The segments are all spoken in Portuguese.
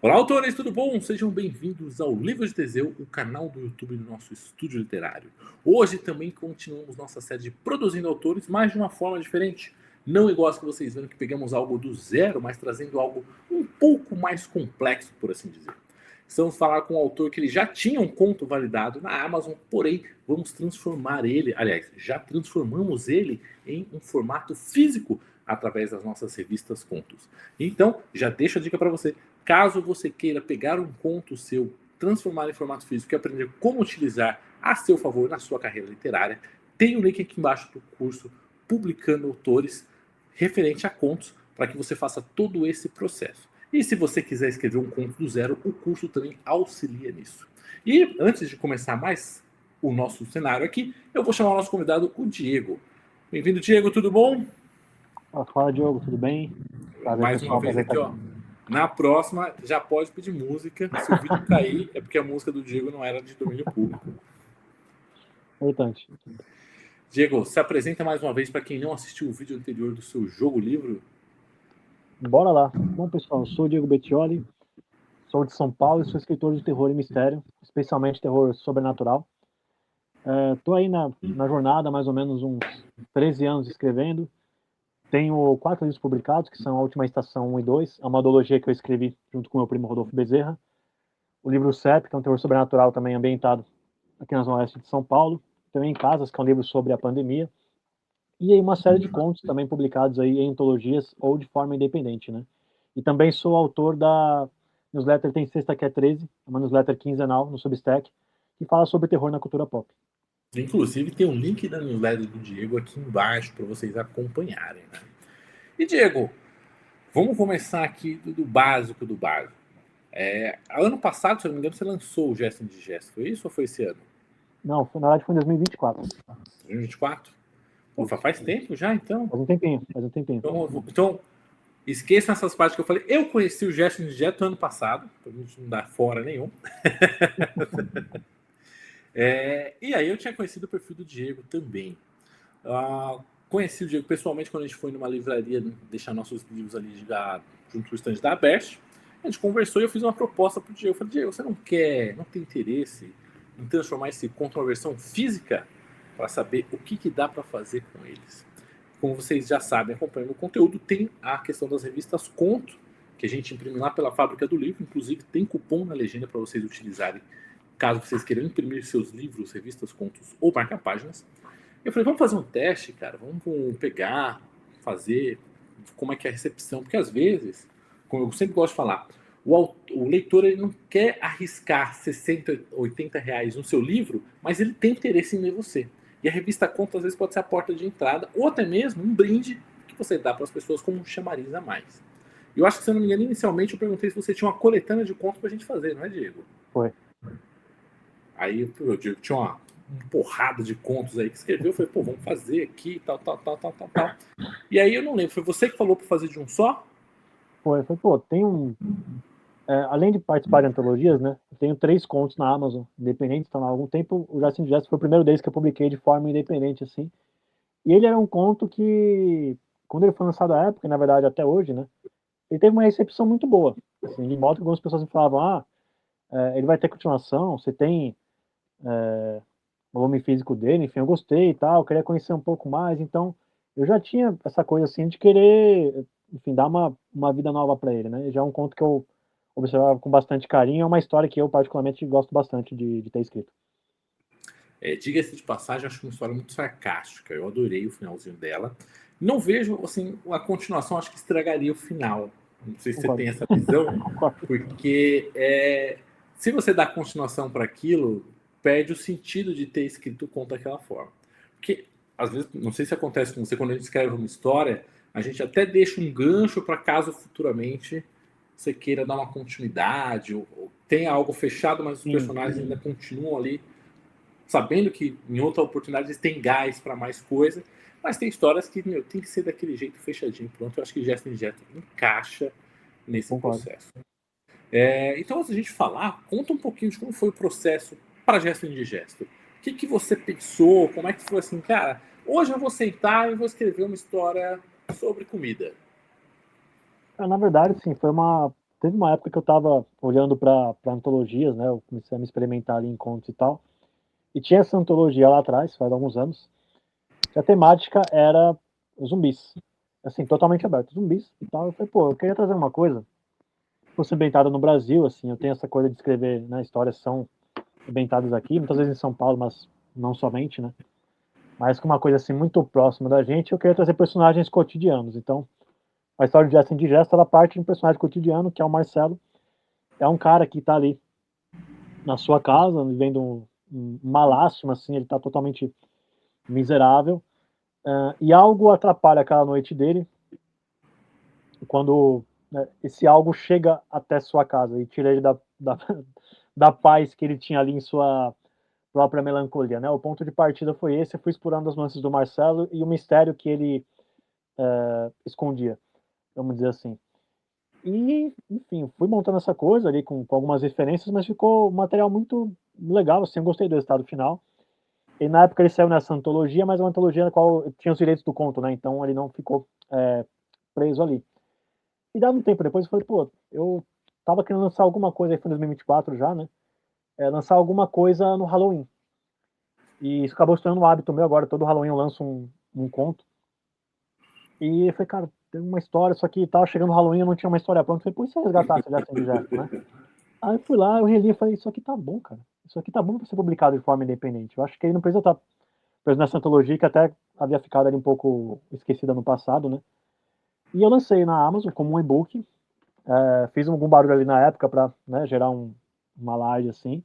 Olá, autores, tudo bom? Sejam bem-vindos ao Livro de Teseu, o canal do YouTube do nosso estúdio literário. Hoje também continuamos nossa série de Produzindo Autores, mas de uma forma diferente. Não igual as que vocês viram que pegamos algo do zero, mas trazendo algo um pouco mais complexo, por assim dizer. Vamos falar com um autor que ele já tinha um conto validado na Amazon, porém vamos transformar ele, aliás, já transformamos ele em um formato físico através das nossas revistas Contos. Então, já deixo a dica para você. Caso você queira pegar um conto seu, transformar em formato físico e aprender como utilizar a seu favor na sua carreira literária, tem um link aqui embaixo do curso Publicando Autores referente a contos para que você faça todo esse processo. E se você quiser escrever um conto do zero, o curso também auxilia nisso. E antes de começar mais o nosso cenário aqui, eu vou chamar o nosso convidado, o Diego. Bem-vindo, Diego, tudo bom? Fala, Diogo, tudo bem? Prazer, Mais pessoal, uma vez prazer aqui, ó. Na próxima, já pode pedir música. Se o vídeo cair, é porque a música do Diego não era de domínio público. Importante. Diego, se apresenta mais uma vez para quem não assistiu o vídeo anterior do seu jogo-livro. Bora lá. Bom, pessoal, eu sou o Diego Bettioli, sou de São Paulo e sou escritor de terror e mistério, especialmente terror sobrenatural. Tô aí na jornada há mais ou menos uns 13 anos escrevendo. Tenho 4 livros publicados, que são A Última Estação 1 e 2, é uma duologia que eu escrevi junto com meu primo Rodolfo Bezerra. O livro 7, que é um terror sobrenatural também ambientado aqui na Zona Oeste de São Paulo. Também Em Casas, que é um livro sobre a pandemia. E aí uma série de contos também publicados aí em antologias ou de forma independente, né? E também sou autor da newsletter Tem Sexta que é 13, uma newsletter quinzenal no Substack, que fala sobre terror na cultura pop. Inclusive, tem um link da newsletter do Diego aqui embaixo para vocês acompanharem, né? E, Diego, vamos começar aqui do básico do básico. Ano passado, se eu não me engano, você lançou o Gesto de Gesto. Foi isso ou foi esse ano? Não, na verdade foi em 2024. 2024? Pô, faz tempo já, então. Faz um tempinho. Então esqueçam essas partes que eu falei. Eu conheci o Gesto de Gesto ano passado, pra gente não dar fora nenhum. E aí eu tinha conhecido o perfil do Diego também. Conheci o Diego pessoalmente quando a gente foi numa livraria deixar nossos livros ali junto ao estande da Abert. A gente conversou e eu fiz uma proposta pro Diego. Eu falei, Diego, você não tem interesse em transformar esse conto numa versão física para saber o que dá para fazer com eles? Como vocês já sabem, acompanhando o conteúdo, tem a questão das revistas Conto, que a gente imprime lá pela Fábrica do Livro. Inclusive, tem cupom na legenda para vocês utilizarem, caso vocês queiram imprimir seus livros, revistas, contos ou marca-páginas. Eu falei, vamos fazer um teste, cara, vamos pegar, fazer, como é que é a recepção, porque às vezes, como eu sempre gosto de falar, o leitor ele não quer arriscar 60, 80 reais no seu livro, mas ele tem interesse em ler você. E a revista Conto às vezes pode ser a porta de entrada, ou até mesmo um brinde que você dá para as pessoas como um chamariz a mais. Eu acho que, se eu não me engano, inicialmente eu perguntei se você tinha uma coletânea de contos pra gente fazer, não é, Diego? Foi. Aí o Diego tinha uma porrada de contos aí que escreveu, eu falei, pô, vamos fazer aqui, tal. E aí eu não lembro, foi você que falou para fazer de um só? Foi, pô, tem além de participar de antologias, né, eu tenho 3 contos na Amazon, independentes, estão há algum tempo. O Justin Gesto foi o primeiro deles que eu publiquei de forma independente, assim. E ele era um conto que, quando ele foi lançado à época, na verdade até hoje, né, ele teve uma recepção muito boa. Assim, de modo que algumas pessoas me falavam, ele vai ter continuação, você tem o volume físico dele, enfim, eu gostei e tal, eu queria conhecer um pouco mais, então eu já tinha essa coisa assim de querer, enfim, dar uma vida nova para ele, né? Já é um conto que eu observava com bastante carinho, é uma história que eu particularmente gosto bastante de ter escrito. Diga-se de passagem, acho uma história muito sarcástica, eu adorei o finalzinho dela. Não vejo, assim, a continuação, acho que estragaria o final. Não sei se Concordo. você tem essa visão, porque se você dá continuação para aquilo, perde o sentido de ter escrito o conto daquela forma. Porque, às vezes, não sei se acontece com você, quando a gente escreve uma história, a gente até deixa um gancho para caso futuramente você queira dar uma continuidade, ou tenha algo fechado, mas os personagens ainda continuam ali, sabendo que em outra oportunidade eles têm gás para mais coisa, mas tem histórias que tem que ser daquele jeito fechadinho, pronto. Eu acho que Gesto em Gesto encaixa nesse processo. Então, antes de a gente falar, conta um pouquinho de como foi o processo para Gesto em Gesto. O que você pensou? Como é que foi assim, cara? Hoje eu vou sentar e vou escrever uma história sobre comida. Na verdade, sim, foi uma teve uma época que eu estava olhando para antologias, né? Eu comecei a me experimentar ali em contos e tal. E tinha essa antologia lá atrás, faz alguns anos, que a temática era zumbis. Assim, totalmente aberto, zumbis e tal. Eu falei, pô, eu queria trazer uma coisa que fosse ambientada no Brasil, assim, eu tenho essa coisa de escrever, né, histórias são ambientadas aqui, muitas vezes em São Paulo, mas não somente, né? Mas com uma coisa assim muito próxima da gente, eu queria trazer personagens cotidianos. Então, a história de Jessa Indigesta, ela parte de um personagem cotidiano, que é o Marcelo. É um cara que tá ali na sua casa, vivendo uma lástima, assim, ele tá totalmente miserável. E algo atrapalha aquela noite dele, quando, né, esse algo chega até sua casa e tira ele da paz que ele tinha ali em sua própria melancolia, né? O ponto de partida foi esse, eu fui explorando as nuances do Marcelo e o mistério que ele escondia, vamos dizer assim. E, enfim, fui montando essa coisa ali com algumas referências, mas ficou um material muito legal, assim, eu gostei do resultado final. E na época ele saiu nessa antologia, mas é uma antologia na qual tinha os direitos do conto, né? Então ele não ficou preso ali. E dava um tempo depois, eu falei, pô, eu tava querendo lançar alguma coisa aí, foi em 2024 já, né? Lançar alguma coisa no Halloween. E isso acabou se tornando um hábito meu agora, todo Halloween eu lanço um conto. E eu falei, cara, tem uma história, só que tava chegando o Halloween, eu não tinha uma história pronta. Eu falei, pô, e se eu resgatasse já sem gesto, né? Aí eu fui lá, eu reli e falei, isso aqui tá bom, cara. Isso aqui tá bom pra ser publicado de forma independente. Eu acho que ele não precisa estar preso nessa antologia, que até havia ficado ali um pouco esquecida no passado, né? E eu lancei na Amazon como um e-book. Fiz algum barulho ali na época pra, né, gerar uma live assim.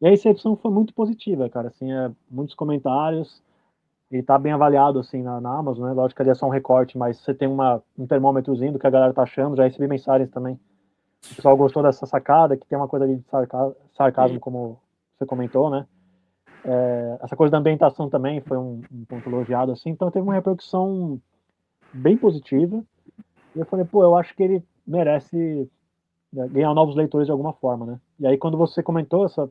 E a recepção foi muito positiva, cara. Assim, muitos comentários. Ele tá bem avaliado assim na Amazon, né? Lógico que ali é só um recorte, mas você tem um termômetrozinho do que a galera tá achando. Já recebi mensagens também. O pessoal gostou dessa sacada, que tem uma coisa ali de sarcasmo, como você comentou, né? Essa coisa da ambientação também foi um ponto elogiado, assim. Então teve uma repercussão bem positiva. E eu falei, pô, eu acho que ele merece, né, ganhar novos leitores de alguma forma, né? E aí quando você comentou essa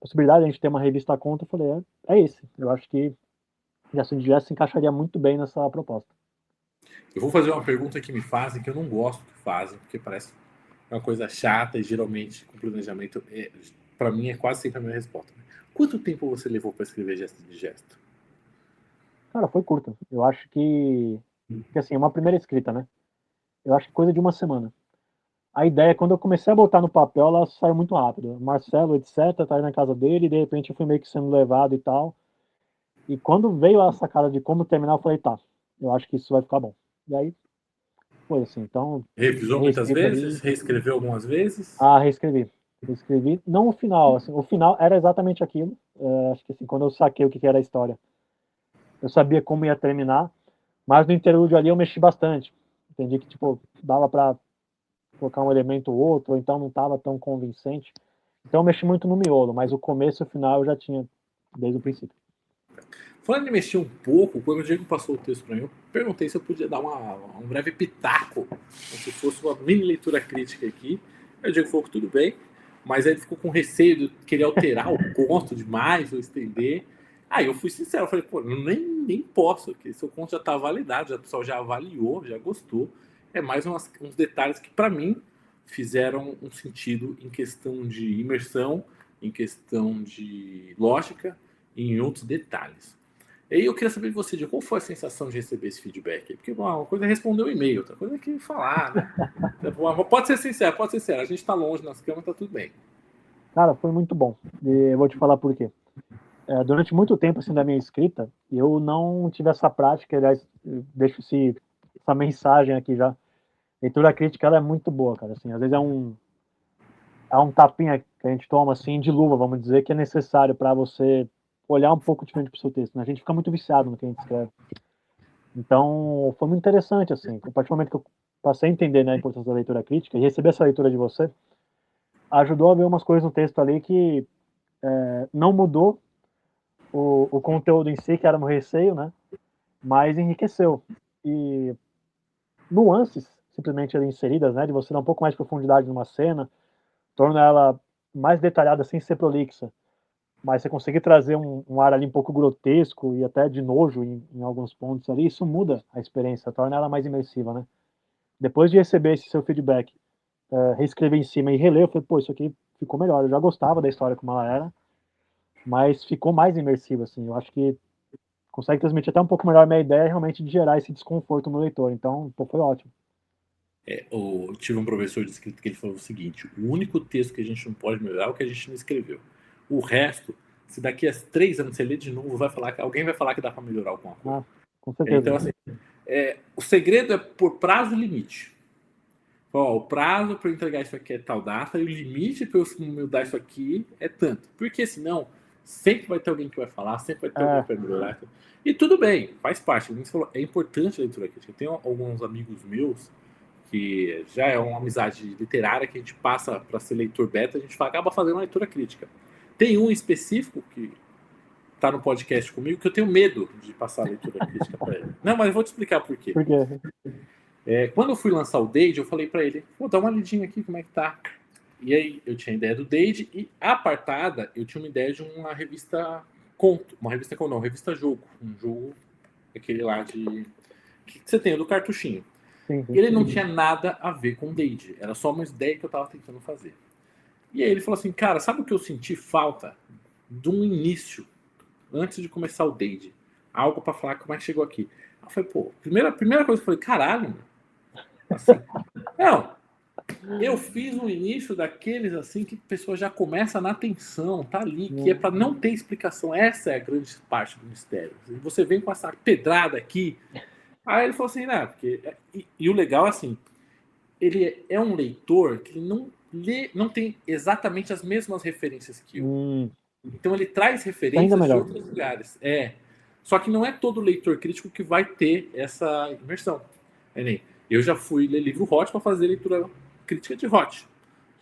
possibilidade de a gente ter uma revista à conta, eu falei, é esse. Eu acho que Justin Jazz se encaixaria muito bem nessa proposta. Eu vou fazer uma pergunta que me fazem, que eu não gosto que fazem, porque parece uma coisa chata e geralmente com planejamento, para mim é quase sempre a minha resposta. Quanto tempo você levou para escrever Gesto de Gesto? Cara, foi curta. Eu acho que assim, é uma primeira escrita, né? Eu acho que coisa de uma semana. A ideia, quando eu comecei a botar no papel, ela saiu muito rápido. Marcelo, etc, tá aí na casa dele, e de repente eu fui meio que sendo levado e tal. E quando veio a sacada de como terminar, eu falei, tá, eu acho que isso vai ficar bom. E aí, foi assim, então, Revisou muitas reescrito vezes? ali, Reescreveu algumas vezes? reescrevi. Reescrevi, não o final, assim, o final era exatamente aquilo. Acho que assim, quando eu saquei o que era a história, eu sabia como ia terminar, mas no interlúdio ali eu mexi bastante. Entendi que, tipo, dava pra colocar um elemento ou outro, ou então não estava tão convincente. Então eu mexi muito no miolo, mas o começo e o final eu já tinha desde o princípio. Falando de mexer um pouco, quando o Diego passou o texto para mim, eu perguntei se eu podia dar um breve pitaco, como se fosse uma mini leitura crítica aqui. Aí o Diego falou que tudo bem, mas aí ele ficou com receio de querer alterar o conto demais ou estender. Aí eu fui sincero, eu falei, pô, nem posso, porque seu conto já está validado, o pessoal já avaliou, já gostou. É mais uns detalhes que, para mim, fizeram um sentido em questão de imersão, em questão de lógica e em outros detalhes. E aí eu queria saber de você, de qual foi a sensação de receber esse feedback? Porque uma coisa é responder um e-mail, outra coisa é que falar, né? Pode ser sincero, pode ser sincero. A gente tá longe nas câmeras, tá tudo bem. Cara, foi muito bom. E eu vou te falar por quê. Durante muito tempo assim da minha escrita, eu não tive essa prática, aliás, eu deixo essa mensagem aqui já. Leitura crítica, ela é muito boa, cara. Assim, às vezes é um tapinha que a gente toma assim de luva, vamos dizer, que é necessário para você olhar um pouco diferente para o seu texto, né? A gente fica muito viciado no que a gente escreve. Então, foi muito interessante, assim, a partir do momento que eu passei a entender, né, a importância da leitura crítica e receber essa leitura de você, ajudou a ver umas coisas no texto ali que não mudou o conteúdo em si, que era um receio, né, mas enriqueceu. E nuances simplesmente ali inseridas, né, de você dar um pouco mais de profundidade numa cena, torna ela mais detalhada sem ser prolixa, mas você conseguir trazer um ar ali um pouco grotesco e até de nojo em alguns pontos ali, isso muda a experiência, torna ela mais imersiva, né? Depois de receber esse seu feedback reescrever em cima e reler, eu falei, pô, isso aqui ficou melhor. Eu já gostava da história como ela era, mas ficou mais imersivo, assim. Eu acho que consegue transmitir até um pouco melhor a minha ideia realmente de gerar esse desconforto no leitor. Então, pô, foi ótimo. Eu tive um professor de escrita que ele falou o seguinte: o único texto que a gente não pode melhorar é o que a gente não escreveu. O resto, se daqui a 3 anos você ler de novo, alguém vai falar que dá para melhorar alguma coisa. Com certeza. Então, assim, o segredo é por prazo e limite. O prazo para eu entregar isso aqui é tal data e o limite para eu mudar isso aqui é tanto. Porque senão, sempre vai ter alguém que vai falar, sempre vai ter alguém que vai melhorar. E tudo bem, faz parte. Como você falou, é importante a leitura crítica. Eu tenho alguns amigos meus que já é uma amizade literária que a gente passa para ser leitor beta, a gente acaba fazendo uma leitura crítica. Tem um específico que está no podcast comigo que eu tenho medo de passar a leitura crítica para ele. Não, mas eu vou te explicar por quê. Por quê? Quando eu fui lançar o Dade, eu falei para ele, dá uma lidinha aqui, como é que tá? E aí eu tinha a ideia do Dade e apartada eu tinha uma ideia de uma revista conto, uma revista jogo, um jogo aquele lá que você tem, do cartuchinho. Sim. Ele não tinha nada a ver com o Dade, era só uma ideia que eu tava tentando fazer. E aí ele falou assim, cara, sabe o que eu senti falta? De um início, antes de começar o Dade. Algo para falar como é que chegou aqui. Eu falei, pô, primeira coisa que eu falei, caralho, assim, não, eu fiz um início daqueles assim que a pessoa já começa na tensão, tá ali, que é para não ter explicação. Essa é a grande parte do mistério. E você vem com essa pedrada aqui. Aí ele falou assim, né? Porque, e o legal é assim, ele é um leitor que não tem exatamente as mesmas referências que eu. Então ele traz referências de outros lugares. Só que não é todo leitor crítico que vai ter essa imersão. Eu já fui ler livro hot para fazer leitura crítica de hot.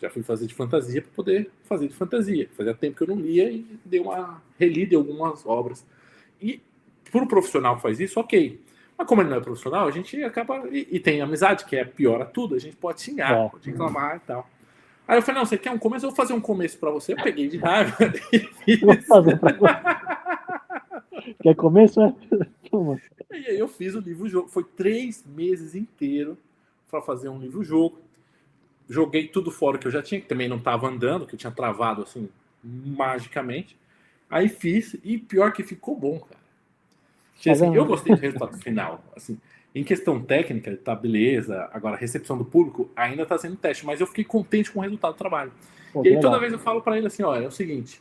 Já fui fazer de fantasia para poder fazer de fantasia. Fazia tempo que eu não lia e dei uma relida em algumas obras. E para o profissional que faz isso, ok. Mas como ele não é profissional, a gente acaba... E tem amizade, que piora tudo. A gente pode xingar, pode reclamar e tal. Aí eu falei, não, você quer um começo? Eu vou fazer um começo para você. Eu peguei de raiva e fiz. Vou fazer pra você. Quer começo? E aí eu fiz o livro-jogo. Foi 3 meses inteiros para fazer um livro-jogo. Joguei tudo fora que eu já tinha, que também não estava andando, que eu tinha travado assim, magicamente. Aí fiz, e pior que ficou bom, cara. Assim, eu gostei do resultado final. Assim, em questão técnica, tá beleza. Agora, a recepção do público ainda está sendo teste, mas eu fiquei contente com o resultado do trabalho. E aí toda vez eu falo para ele assim, olha, é o seguinte,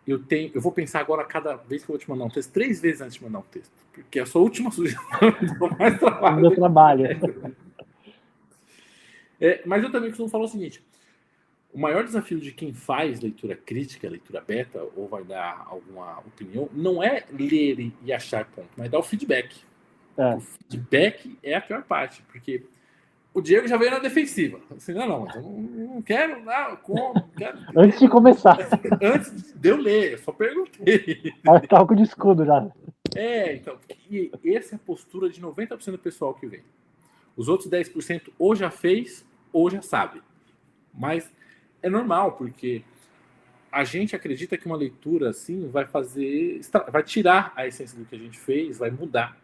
eu vou pensar agora cada vez que eu vou te mandar um texto, 3 vezes antes de mandar um texto. Porque a sua última sugestão deu mais trabalho. Meu trabalho. Mas eu também costumo falar o seguinte, o maior desafio de quem faz leitura crítica, leitura beta, ou vai dar alguma opinião, não é ler e achar ponto, mas dar o feedback. O feedback é a pior parte, porque o Diego já veio na defensiva. Assim, não, eu não quero, não, como? Quero. Antes de começar. Antes de eu ler, eu só perguntei. Tava com o escudo já. Então, e essa é a postura de 90% do pessoal que vem. Os outros 10% ou já fez ou já sabe. Mas é normal, porque a gente acredita que uma leitura assim vai tirar a essência do que a gente fez, vai mudar.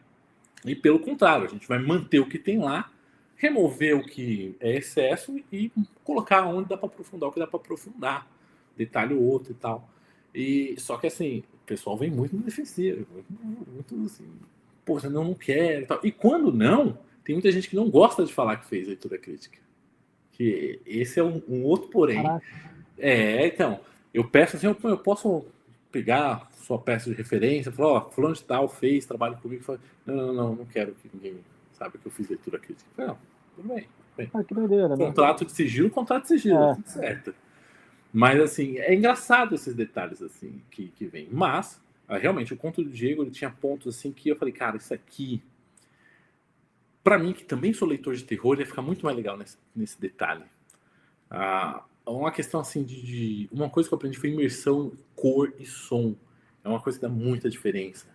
E pelo contrário, a gente vai manter o que tem lá, remover o que é excesso e colocar onde dá para aprofundar o que dá para aprofundar, detalhe o outro e tal. E só que assim, o pessoal vem muito no defensivo, muito assim, poxa, não quero e tal. E quando não, tem muita gente que não gosta de falar que fez leitura crítica. Que esse é um outro porém. Então, eu peço assim, eu posso pegar sua peça de referência, falar, fulano de tal fez trabalho comigo, falo, não quero que ninguém saiba que eu fiz leitura crítica. Não, tudo bem. Que doideira, né? Contrato de sigilo, tudo certo. Mas assim, é engraçado esses detalhes assim que vem. Mas, realmente, o conto do Diego, ele tinha pontos assim que eu falei, cara, isso aqui, para mim, que também sou leitor de terror, ia ficar muito mais legal nesse detalhe. Uma questão assim uma coisa que eu aprendi foi imersão, cor e som. É uma coisa que dá muita diferença.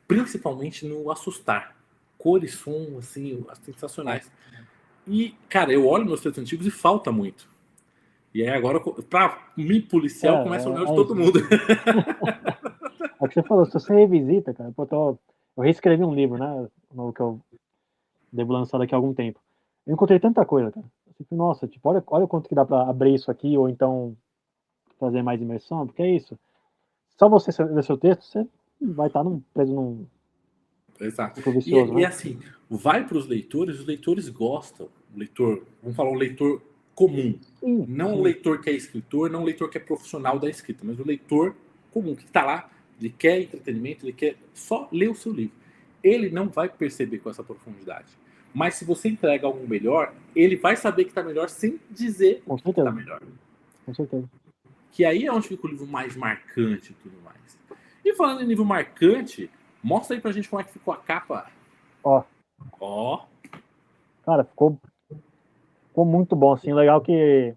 Principalmente no assustar. Cor e som, assim, sensacionais. E, cara, eu olho meus textos antigos e falta muito. E aí agora, pra me policiar, eu começo a olhar de todo mundo. É o que você falou, se você revisita, cara, eu reescrevi um livro, né, que eu devo lançar daqui a algum tempo. Eu encontrei tanta coisa, cara. Tipo, nossa, tipo, olha quanto que dá para abrir isso aqui, ou então fazer mais imersão, porque é isso. Só você ler seu texto, você vai estar preso num Exato. ciclo vicioso, E né? assim, vai para os leitores gostam. O leitor, vamos falar um leitor comum. Sim, Não um sim, leitor que é escritor, não um leitor que é profissional da escrita, mas o leitor comum, que está lá, ele quer entretenimento, ele quer só ler o seu livro. Ele não vai perceber com essa profundidade. Mas se você entrega algo melhor, ele vai saber que está melhor sem dizer o com que está certeza, melhor. com certeza. Que aí é onde fica o livro mais marcante e tudo mais. E falando em livro marcante, mostra aí pra gente como é que ficou a capa. Ó, Ó, cara, ficou muito bom, assim, legal que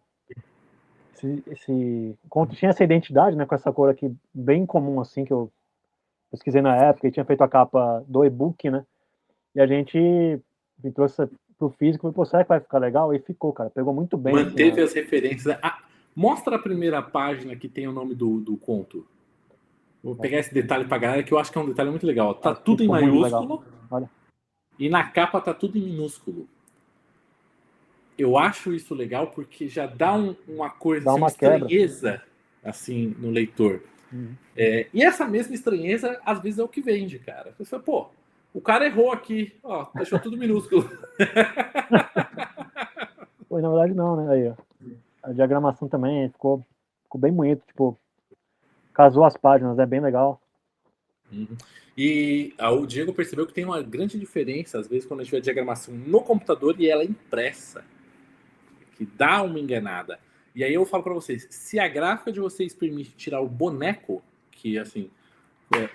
esse conto tinha essa identidade, né, com essa cor aqui bem comum, assim, que eu pesquisei na época, e tinha feito a capa do e-book, né, e a gente trouxe pro físico, e falei, pô, será que vai ficar legal? E ficou, cara, pegou muito bem, assim, manteve as referências. Ah, mostra a primeira página que tem o nome do conto. Vou pegar esse detalhe pra galera, que eu acho que é um detalhe muito legal. Tá aqui tudo em ficou muito legal, maiúsculo olha, e na capa tá tudo em minúsculo. Eu acho isso legal porque já dá uma coisa, dá assim, uma uma quebra. estranheza assim no leitor. Uhum. E essa mesma estranheza, às vezes, é o que vende, cara. Você fala, pô, o cara errou aqui, ó, deixou tudo minúsculo. Pô, na verdade não, né, aí, ó, a diagramação também ficou bem bonito, tipo, casou as páginas, é bem legal. Uhum. E o Diego percebeu que tem uma grande diferença, às vezes, quando a gente vê a diagramação no computador e ela é impressa, que dá uma enganada. E aí eu falo para vocês, se a gráfica de vocês permite tirar o boneco, que assim,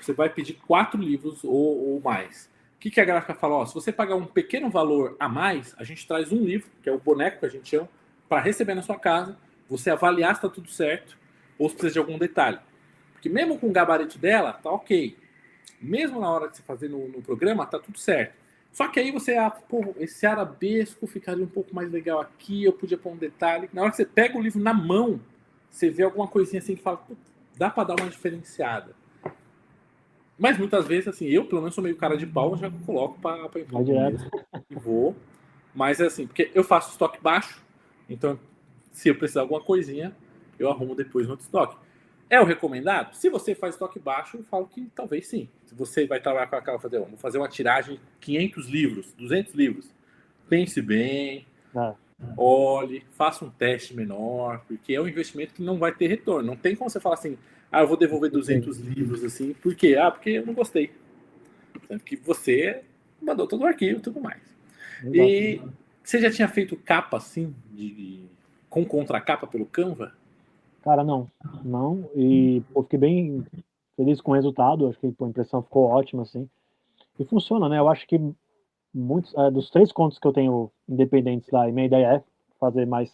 você vai pedir 4 livros ou mais. O que a gráfica fala? Ó, se você pagar um pequeno valor a mais, a gente traz um livro, que é o boneco que a gente chama, para receber na sua casa, você avaliar se está tudo certo ou se precisa de algum detalhe. Porque mesmo com o gabarito dela, tá ok. Mesmo na hora de você fazer no programa, tá tudo certo. Só que aí você, pô, esse arabesco ficaria um pouco mais legal aqui, eu podia pôr um detalhe. Na hora que você pega o livro na mão, você vê alguma coisinha assim que fala, dá para dar uma diferenciada. Mas muitas vezes, assim, eu pelo menos sou meio cara de pau, já coloco para Vai imprimir direto. mesmo e vou. Mas é assim, porque eu faço estoque baixo, então se eu precisar de alguma coisinha, eu arrumo depois no outro estoque. É o recomendado? Se você faz estoque baixo, eu falo que talvez sim. Se você vai trabalhar com aquela, vou fazer uma tiragem 500 livros, 200 livros. Pense bem, É, olhe, faça um teste menor, porque é um investimento que não vai ter retorno. Não tem como você falar assim, eu vou devolver 200 livros assim, por quê? Porque eu não gostei. Porque você mandou todo o arquivo e tudo mais. exato. E você já tinha feito capa assim, com contracapa pelo Canva? Cara, não, e pô, fiquei bem feliz com o resultado, acho que pô, a impressão ficou ótima, assim, e funciona, né, eu acho que muitos, dos 3 contos que eu tenho independentes lá, e minha ideia é fazer mais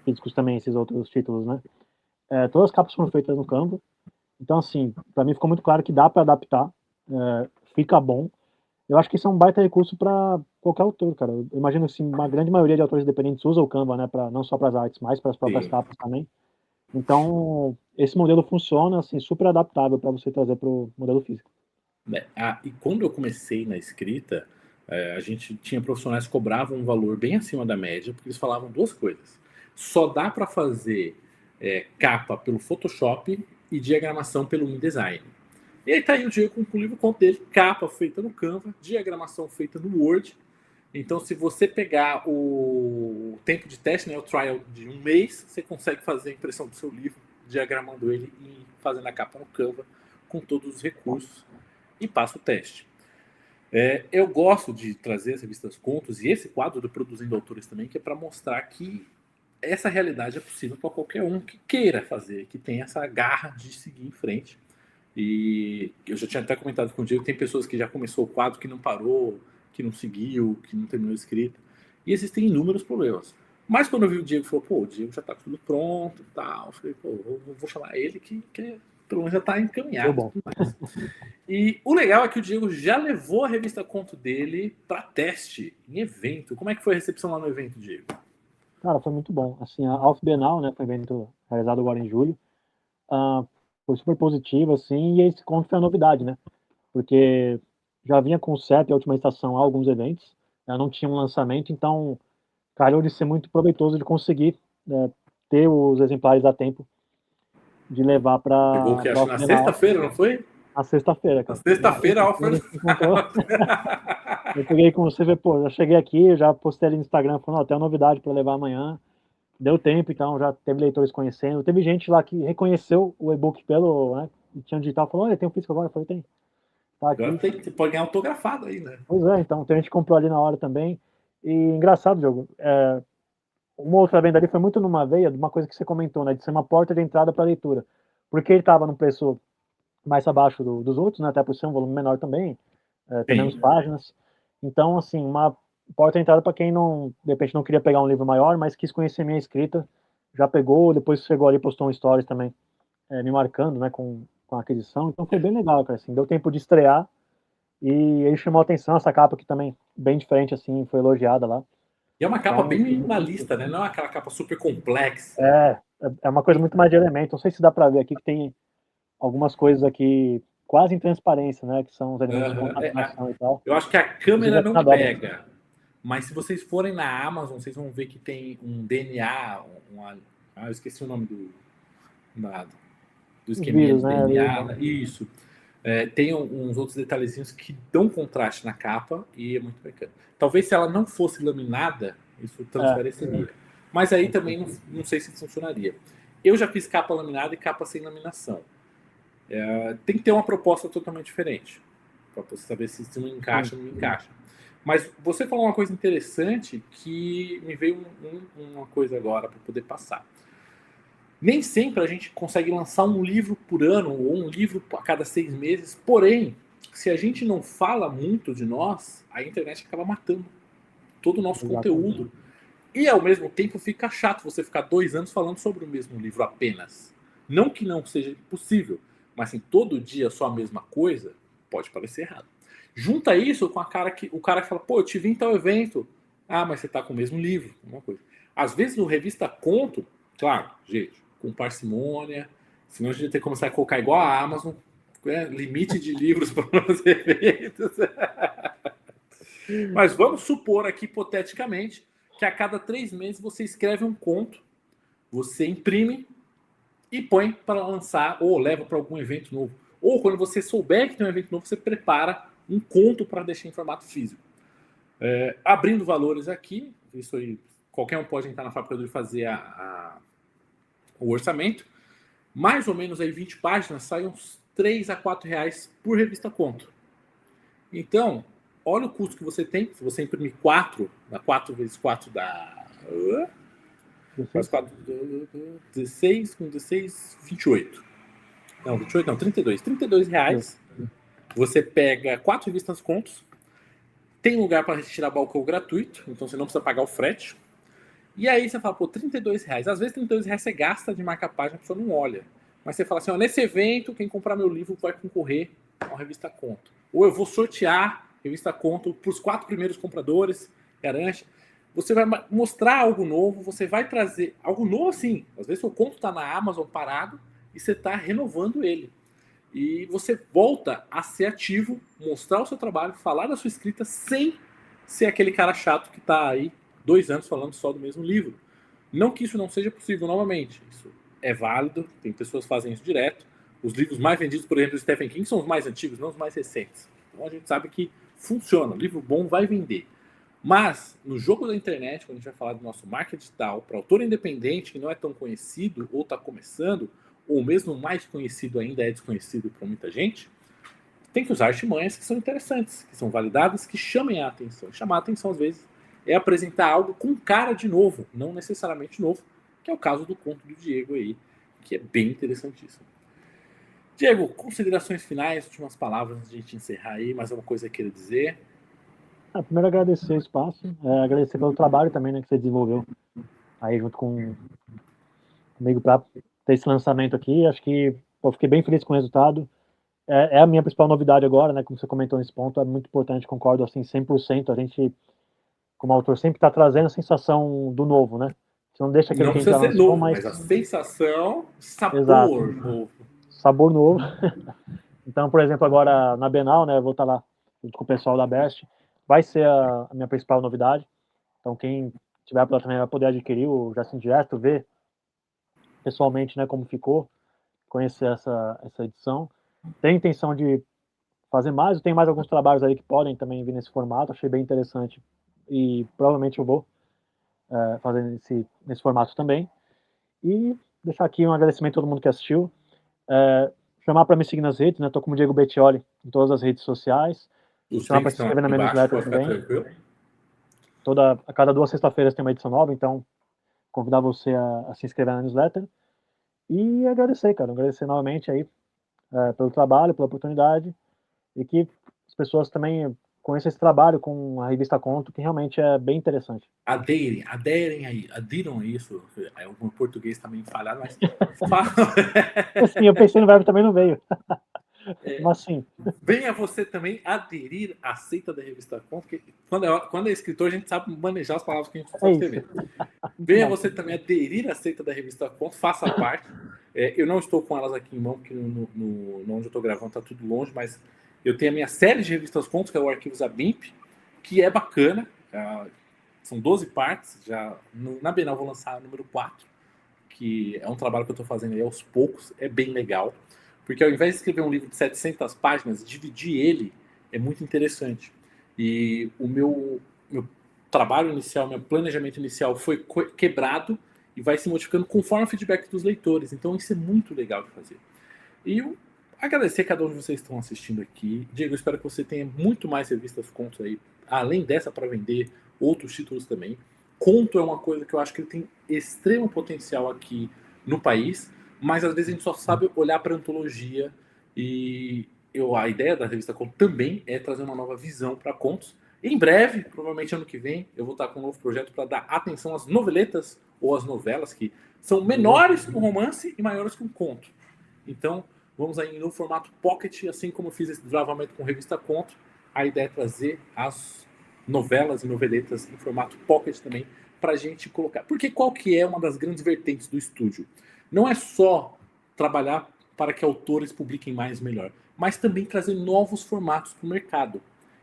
físicos também, esses outros títulos, né, todas as capas foram feitas no Canva, então, assim, pra mim ficou muito claro que dá pra adaptar, fica bom, eu acho que isso é um baita recurso pra qualquer autor, cara, eu imagino, assim, uma grande maioria de autores independentes usa o Canva, né, não só para as artes, mas para as próprias Sim. capas também. Então, esse modelo funciona, assim, super adaptável para você trazer para o modelo físico. E quando eu comecei na escrita, a gente tinha profissionais que cobravam um valor bem acima da média, porque eles falavam duas coisas. Só dá para fazer capa pelo Photoshop e diagramação pelo InDesign. E aí tá aí o Diego com o livro conto dele, capa feita no Canva, diagramação feita no Word. Então, se você pegar o tempo de teste, né, o trial de um mês, você consegue fazer a impressão do seu livro, diagramando ele e fazendo a capa no Canva com todos os recursos e passa o teste. Eu gosto de trazer as revistas Contos e esse quadro do Produzindo Autores também, que é para mostrar que essa realidade é possível para qualquer um que queira fazer, que tenha essa garra de seguir em frente. E eu já tinha até comentado com o Diego, tem pessoas que já começou o quadro que não parou, que não seguiu, que não terminou a escrita. E existem inúmeros problemas. Mas quando eu vi o Diego, falou, pô, o Diego já tá tudo pronto e tal. Eu falei, pô, vou chamar ele que pelo menos já tá Deu encaminhado. bom. E o legal é que o Diego já levou a revista Conto dele para teste em evento. Como é que foi a recepção lá no evento, Diego? Cara, foi muito bom. Assim, a Alf Bienal, né, foi um evento realizado agora em julho, foi super positivo, assim, e esse conto foi a novidade, né, porque já vinha com o CEP, a Última Estação, há alguns eventos, não tinha um lançamento, então calhou de ser muito proveitoso de conseguir ter os exemplares a tempo de levar Chegou para que a acho na Bienal sexta-feira, não foi? na sexta-feira, Na cara. Na sexta-feira a sexta-feira a oferta. gente encontrou. Eu peguei com você, pô, já cheguei aqui, já postei ali no Instagram, falando, ó, tem uma novidade para levar amanhã. Deu tempo, então já teve leitores conhecendo. Teve gente lá que reconheceu o e-book pelo, né, e tinha digital, falou, olha, tem um físico agora. Eu falei, tem, tá Agora aqui. você pode ganhar autografado aí, né? Pois é, então tem gente que comprou ali na hora também. E engraçado, Diogo, uma outra venda ali foi muito numa veia de uma coisa que você comentou, né, de ser uma porta de entrada para a leitura. Porque ele estava num preço mais abaixo dos outros, né, até por ser um volume menor também, tem menos Sim. páginas. Então, assim, uma porta de entrada para quem não, de repente não queria pegar um livro maior, mas quis conhecer minha escrita, já pegou, depois chegou ali, postou um stories também, me marcando, né, com a aquisição. Então foi bem legal, cara, assim, deu tempo de estrear e ele chamou a atenção, essa capa aqui também, bem diferente, assim, foi elogiada lá. E é uma capa Então, bem minimalista, né? Não é aquela capa super complexa. é uma coisa muito mais de elemento. Não sei se dá para ver aqui que tem algumas coisas aqui quase em transparência, né, que são os elementos de Uhum. contaminação e tal. Eu acho que a Inclusive câmera aqui não na dobra. pega. Mas se vocês forem na Amazon, vocês vão ver que tem um DNA, eu esqueci o nome do Os esqueminha vírus, de né, ali, DNA. Isso. Tem uns outros detalhezinhos que dão contraste na capa e é muito bacana. Talvez se ela não fosse laminada, isso transpareceria. Mas aí também não sei se funcionaria. Eu já fiz capa laminada e capa sem laminação. Tem que ter uma proposta totalmente diferente para você saber se não encaixa ou não encaixa. Mas você falou uma coisa interessante que me veio uma coisa agora para poder passar. Nem sempre a gente consegue lançar um livro por ano ou um livro a cada 6 meses, porém, se a gente não fala muito de nós, a internet acaba matando todo o nosso conteúdo. E ao mesmo tempo fica chato você ficar 2 anos falando sobre o mesmo livro apenas. Não que não seja possível, mas assim, todo dia só a mesma coisa pode parecer errado. Junta isso com o cara que fala, pô, eu te vi em tal evento. Ah, mas você tá com o mesmo livro, uma coisa. Às vezes no Revista Conto, claro, gente, com parcimônia, senão a gente vai ter que começar a colocar igual a Amazon, limite de livros para os eventos. Mas vamos supor aqui, hipoteticamente, que a cada 3 meses você escreve um conto, você imprime e põe para lançar, ou leva para algum evento novo. Ou quando você souber que tem um evento novo, você prepara um conto para deixar em formato físico. Abrindo valores aqui, isso aí, qualquer um pode entrar na fábrica e fazer o orçamento. Mais ou menos aí 20 páginas saem uns 3 a 4 reais por revista conto. Então, olha o custo que você tem. Se você imprimir 4, dá 4 vezes 4 dá. Faz 4, 16, com 16, 28. Não, 28 não, 32. 32 reais. Você pega 4 revistas contos. Tem lugar para retirar balcão gratuito, então você não precisa pagar o frete. E aí você fala, pô, 32 reais. Às vezes 32 reais você gasta de marca-página, a pessoa não olha. Mas você fala assim, ó, nesse evento, quem comprar meu livro vai concorrer a uma revista conto. Ou eu vou sortear revista conto para os 4 primeiros compradores, garante. Você vai mostrar algo novo, você vai trazer algo novo assim. Às vezes o conto está na Amazon parado e você está renovando ele. E você volta a ser ativo, mostrar o seu trabalho, falar da sua escrita sem ser aquele cara chato que está aí 2 anos falando só do mesmo livro. Não que isso não seja possível novamente. Isso é válido, tem pessoas que fazem isso direto. Os livros mais vendidos, por exemplo, do Stephen King são os mais antigos, não os mais recentes. Então a gente sabe que funciona, o livro bom vai vender. Mas, no jogo da internet, quando a gente vai falar do nosso marketing digital, para autor independente que não é tão conhecido ou está começando, ou mesmo mais conhecido ainda é desconhecido para muita gente, tem que usar artimanhas que são interessantes, que são validadas, que chamem a atenção. Chamar a atenção, às vezes, é apresentar algo com cara de novo, não necessariamente novo, que é o caso do conto do Diego aí, que é bem interessantíssimo. Diego, considerações finais, últimas palavras antes de a gente encerrar aí, mais alguma coisa que queira dizer? Primeiro agradecer o espaço, agradecer pelo trabalho também, né, que você desenvolveu aí junto comigo para ter esse lançamento aqui. Acho que fiquei bem feliz com o resultado. É a minha principal novidade agora, né, como você comentou nesse ponto, é muito importante, concordo assim 100%. A gente, como autor, sempre está trazendo a sensação do novo, né? Você não deixa aquilo Não que a gente precisa já ser lançou, novo, mas mas a sensação, sabor exato, novo. sabor novo. Então, por exemplo, agora na Bienal, né, eu vou estar lá junto com o pessoal da Best, vai ser a minha principal novidade. Então, quem tiver a também vai poder adquirir o Just Indireto, ver pessoalmente, né, como ficou, conhecer essa edição. Tem intenção de fazer mais, tem mais alguns trabalhos aí que podem também vir nesse formato, achei bem interessante e provavelmente eu vou fazer nesse formato também. E deixar aqui um agradecimento a todo mundo que assistiu, chamar para me seguir nas redes, né, tô como Diego Bettioli em todas as redes sociais, chamar para se inscrever na minha newsletter também. A cada 2 sextas-feiras tem uma edição nova, então convidar você a se inscrever na newsletter e agradecer, cara, agradecer novamente aí pelo trabalho, pela oportunidade, e que as pessoas também conheçam esse trabalho com a revista Conto, que realmente é bem interessante. Adiram a isso. O português também falhado, mas Sim, eu pensei no verbo, também não veio. Mas sim. Venha você também aderir à seita da revista Conto, porque quando é escritor a gente sabe manejar as palavras que a gente sabe escrever. Venha você também aderir à seita da revista Conto, faça parte. Eu não estou com elas aqui em mão, porque onde eu estou gravando está tudo longe, mas eu tenho a minha série de revistas Contos, que é o Arquivos Abimp, que é bacana. São 12 partes. Na Bienal eu vou lançar a número 4, que é um trabalho que eu estou fazendo aí aos poucos. É bem legal. Porque ao invés de escrever um livro de 700 páginas, dividir ele é muito interessante. E o meu trabalho inicial, meu planejamento inicial foi quebrado e vai se modificando conforme o feedback dos leitores. Então isso é muito legal de fazer. E eu agradecer a cada um de vocês que estão assistindo aqui. Diego, eu espero que você tenha muito mais revistas Contos aí, além dessa, para vender outros títulos também. Conto é uma coisa que eu acho que ele tem extremo potencial aqui no país, mas às vezes a gente só sabe olhar para a antologia, e a ideia da revista Conto também é trazer uma nova visão para contos. Em breve, provavelmente ano que vem, eu vou estar com um novo projeto para dar atenção às noveletas ou às novelas, que são menores que um romance e maiores que um conto. Então, vamos aí no formato pocket, assim como eu fiz esse desbravamento com revista Conto. A ideia é trazer as novelas e noveletas em formato pocket também, para a gente colocar. Porque qual que é uma das grandes vertentes do estúdio? Não é só trabalhar para que autores publiquem mais e melhor, mas também trazer novos formatos para o mercado.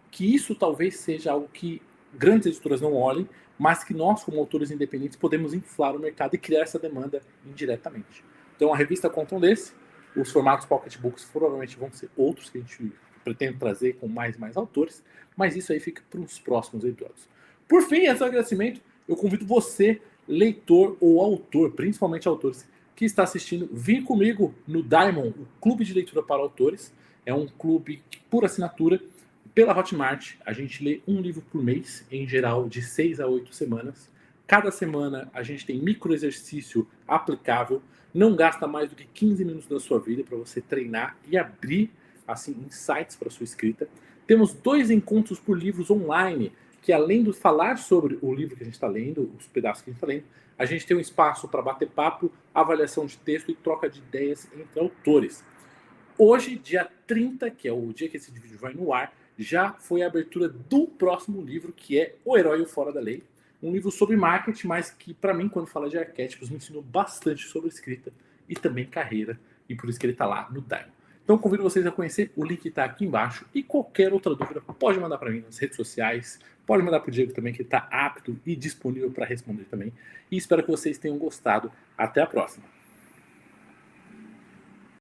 Que isso talvez seja algo que grandes editoras não olhem, mas que nós, como autores independentes, podemos inflar o mercado e criar essa demanda indiretamente. Então a revista Conto desse, os formatos pocketbooks provavelmente vão ser outros que a gente pretende trazer com mais autores, mas isso aí fica para os próximos episódios. Por fim, esse agradecimento, eu convido você, leitor ou autor, principalmente autores, que está assistindo, vir comigo no Diamond, o Clube de Leitura para Autores. É um clube por assinatura pela Hotmart. A gente lê um livro por mês, em geral de 6 a 8 semanas. Cada semana a gente tem micro exercício aplicável, não gasta mais do que 15 minutos da sua vida para você treinar e abrir assim insights para sua escrita. Temos 2 encontros por livros online, que além de falar sobre o livro que a gente está lendo, os pedaços que a gente está lendo, a gente tem um espaço para bater papo, avaliação de texto e troca de ideias entre autores. Hoje, dia 30, que é o dia que esse vídeo vai no ar, já foi a abertura do próximo livro, que é O Herói e o Fora da Lei. Um livro sobre marketing, mas que, para mim, quando fala de arquétipos, me ensinou bastante sobre escrita e também carreira, e por isso que ele está lá no Diamond. Então, convido vocês a conhecer, o link está aqui embaixo, e qualquer outra dúvida pode mandar para mim nas redes sociais, pode mandar para o Diego também, que está apto e disponível para responder também. E espero que vocês tenham gostado. Até a próxima!